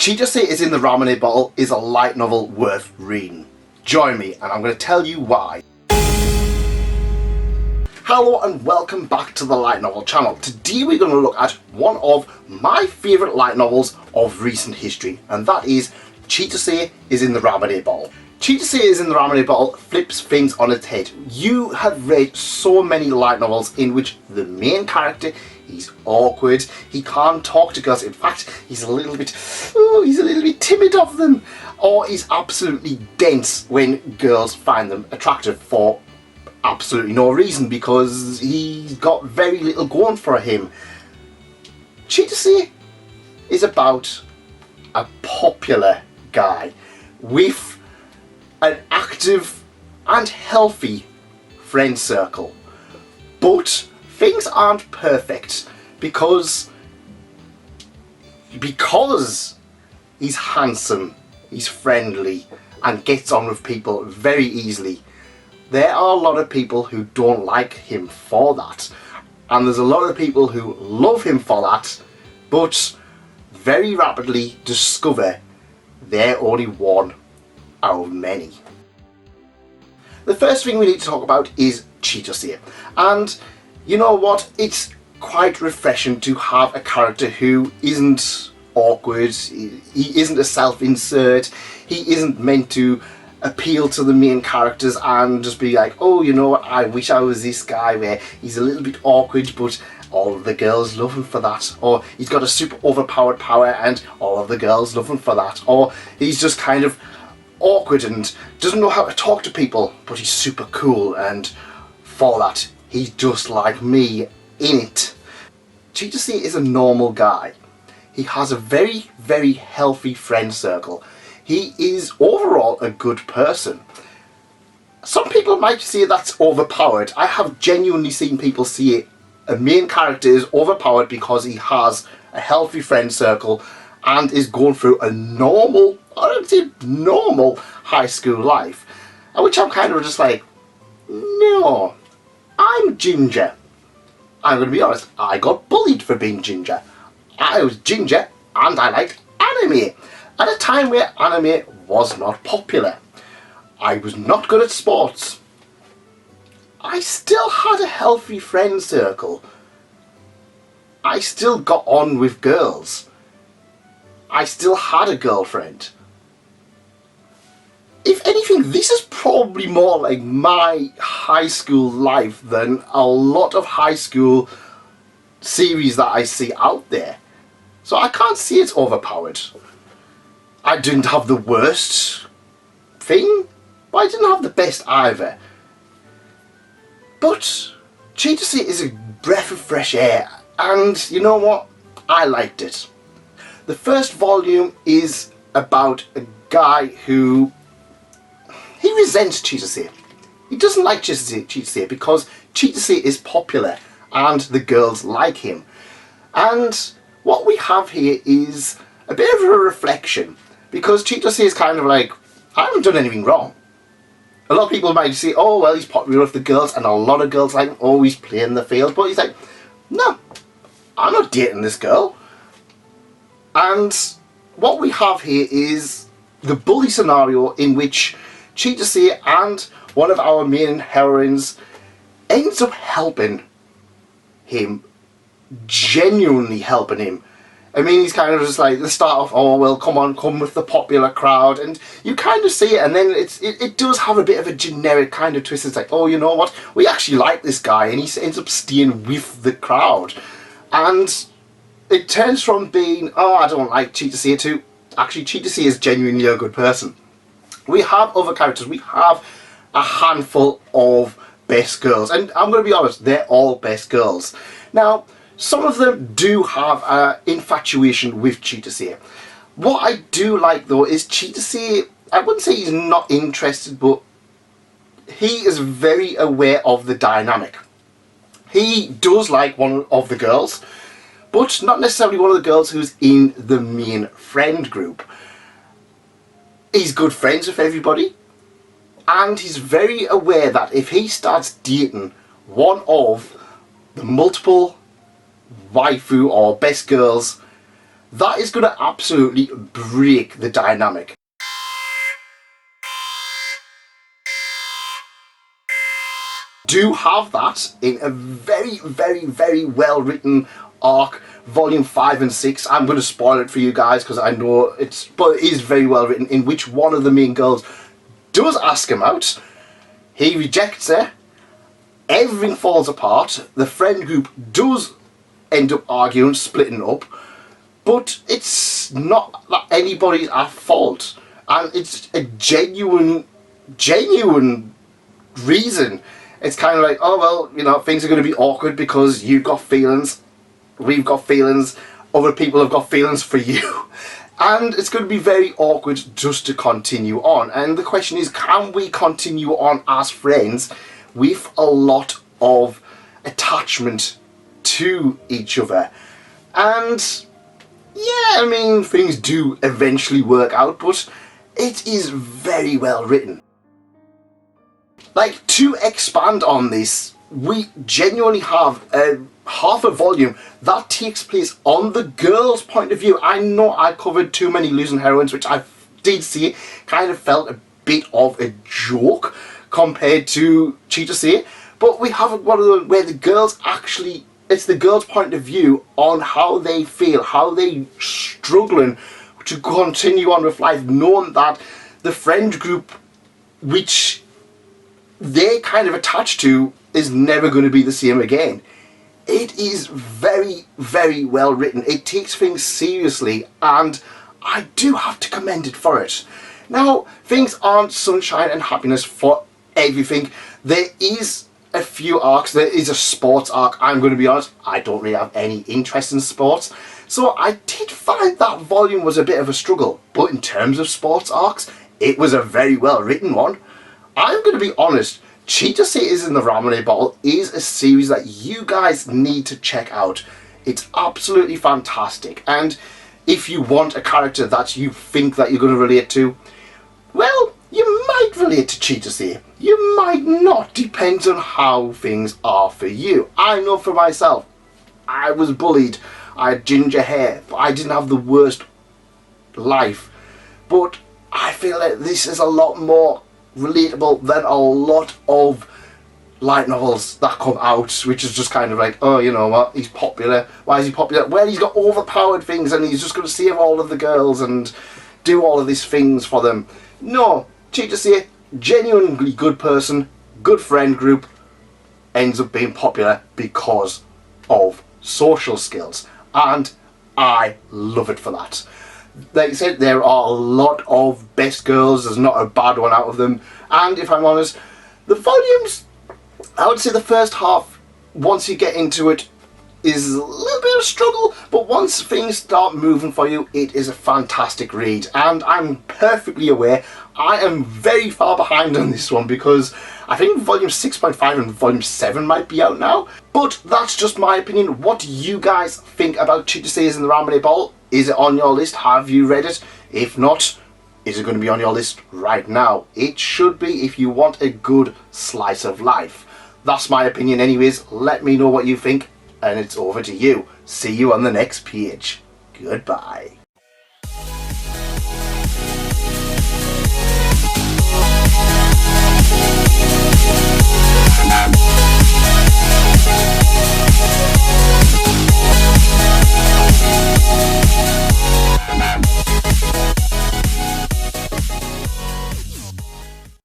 Chitose Is in the Ramune Bottle is a light novel worth reading. Join me and I'm going to tell you why. Hello and welcome back to the Light Novel channel. Today we're going to look at one of my favourite light novels of recent history, and that is Chitose Is in the Ramune Bottle. Chitose Is in the Ramune Bottle flips things on its head. You have read so many light novels in which the main character, he's awkward, he can't talk to girls, in fact he's a little bit timid of them, or he's absolutely dense when girls find them attractive for absolutely no reason because he's got very little going for him. Chitose is about a popular guy with an active and healthy friend circle, but things aren't perfect because he's handsome, he's friendly and gets on with people very easily. There are a lot of people who don't like him for that, and there's a lot of people who love him for that, but very rapidly discover they're only one out of many. The first thing we need to talk about is Chitose, and you know what, it's quite refreshing to have a character who isn't awkward, he isn't a self-insert, he isn't meant to appeal to the main characters and just be like, oh, you know what, I wish I was this guy where he's a little bit awkward but all of the girls love him for that, or he's got a super overpowered power and all of the girls love him for that, or he's just kind of awkward and doesn't know how to talk to people but he's super cool and for that he's just like me in it. Chitose is a normal guy. He has a very, very healthy friend circle. He is overall a good person. Some people might say that's overpowered. I have genuinely seen people say a main character is overpowered because he has a healthy friend circle and is going through a normal, I don't say normal, high school life. Which I'm kind of just like, no, I'm ginger. I'm going to be honest, I got bullied for being ginger. I was ginger and I liked anime at a time where anime was not popular. I was not good at sports. I still had a healthy friend circle. I still got on with girls. I still had a girlfriend. If anything, this is probably more like my high school life than a lot of high school series that I see out there. So I can't see it's overpowered. I didn't have the worst thing, but I didn't have the best either. But Chitose is a breath of fresh air, and you know what? I liked it. The first volume is about a guy who he resents Chitose. He doesn't like Chitose because Chitose is popular and the girls like him. And what we have here is a bit of a reflection, because Chitose is kind of like, I haven't done anything wrong. A lot of people might say, oh well, he's popular with the girls and a lot of girls like him, oh he's playing the field, but he's like, no, I'm not dating this girl. And what we have here is the bully scenario in which Chitose and one of our main heroines ends up helping him, genuinely helping him. I mean, he's kind of just like, they start off, oh well, come on, come with the popular crowd, and you kind of see it, and then it does have a bit of a generic kind of twist. It's like, oh, you know what, we actually like this guy, and he ends up staying with the crowd, and it turns from being, oh, I don't like Chitose, to actually Chitose is genuinely a good person. We have other characters. We have a handful of best girls, and I'm going to be honest, they're all best girls. Now, some of them do have an infatuation with Chitose. What I do like though is Chitose, I wouldn't say he's not interested, but he is very aware of the dynamic. He does like one of the girls, but not necessarily one of the girls who's in the main friend group. He's good friends with everybody, and he's very aware that if he starts dating one of the multiple waifu or best girls, that is going to absolutely break the dynamic. Do have that in a very, very, very well written arc, volume 5 and 6. I'm going to spoil it for you guys because I know but it is very well written, in which one of the main girls does ask him out. He rejects her. Everything falls apart. The friend group does end up arguing, splitting up, but it's not that anybody's at fault, and it's a genuine reason. It's kind of like, oh well, you know, things are going to be awkward because you've got feelings, we've got feelings, other people have got feelings for you, and it's going to be very awkward just to continue on. And the question is, can we continue on as friends with a lot of attachment to each other? And yeah, I mean, things do eventually work out, but it is very well written. Like, to expand on this, we genuinely have half a volume that takes place on the girl's point of view. I know I covered too many losing heroines, which I did see kind of felt a bit of a joke compared to Chitose, but we have one of them where the girls actually, it's the girl's point of view on how they feel, how they struggling to continue on with life, knowing that the friend group which they're kind of attached to is never going to be the same again. It is very, very well written. It takes things seriously, and I do have to commend it for it. Now, things aren't sunshine and happiness for everything. There is a few arcs. There is a sports arc. I'm going to be honest, I don't really have any interest in sports, so I did find that volume was a bit of a struggle. But in terms of sports arcs, it was a very well written one. I'm going to be honest, Chitose Is in the Ramune Bottle is a series that you guys need to check out. It's absolutely fantastic, and if you want a character that you think that you're going to relate to, well, you might relate to Chitose. You might not, depends on how things are for you. I know for myself, I was bullied, I had ginger hair, but I didn't have the worst life. But I feel like this is a lot more relatable than a lot of light novels that come out, which is just kind of like, oh, you know what, he's popular. Why is he popular? Well, he's got overpowered things and he's just going to save all of the girls and do all of these things for them. No, Chitose, genuinely good person, good friend group, ends up being popular because of social skills, and I love it for that. Like I said, there are a lot of best girls, there's not a bad one out of them, and if I'm honest, the volumes, I would say the first half, once you get into it, is a little bit of a struggle, but once things start moving for you, it is a fantastic read. And I'm perfectly aware I am very far behind on this one, because I think volume 6.5 and volume 7 might be out now, but that's just my opinion. What do you guys think about Chitose Is in the Ramune Bottle? Is it on your list? Have you read it? If not, is it going to be on your list right now? It should be if you want a good slice of life. That's my opinion anyways. Let me know what you think, and it's over to you. See you on the next page. Goodbye.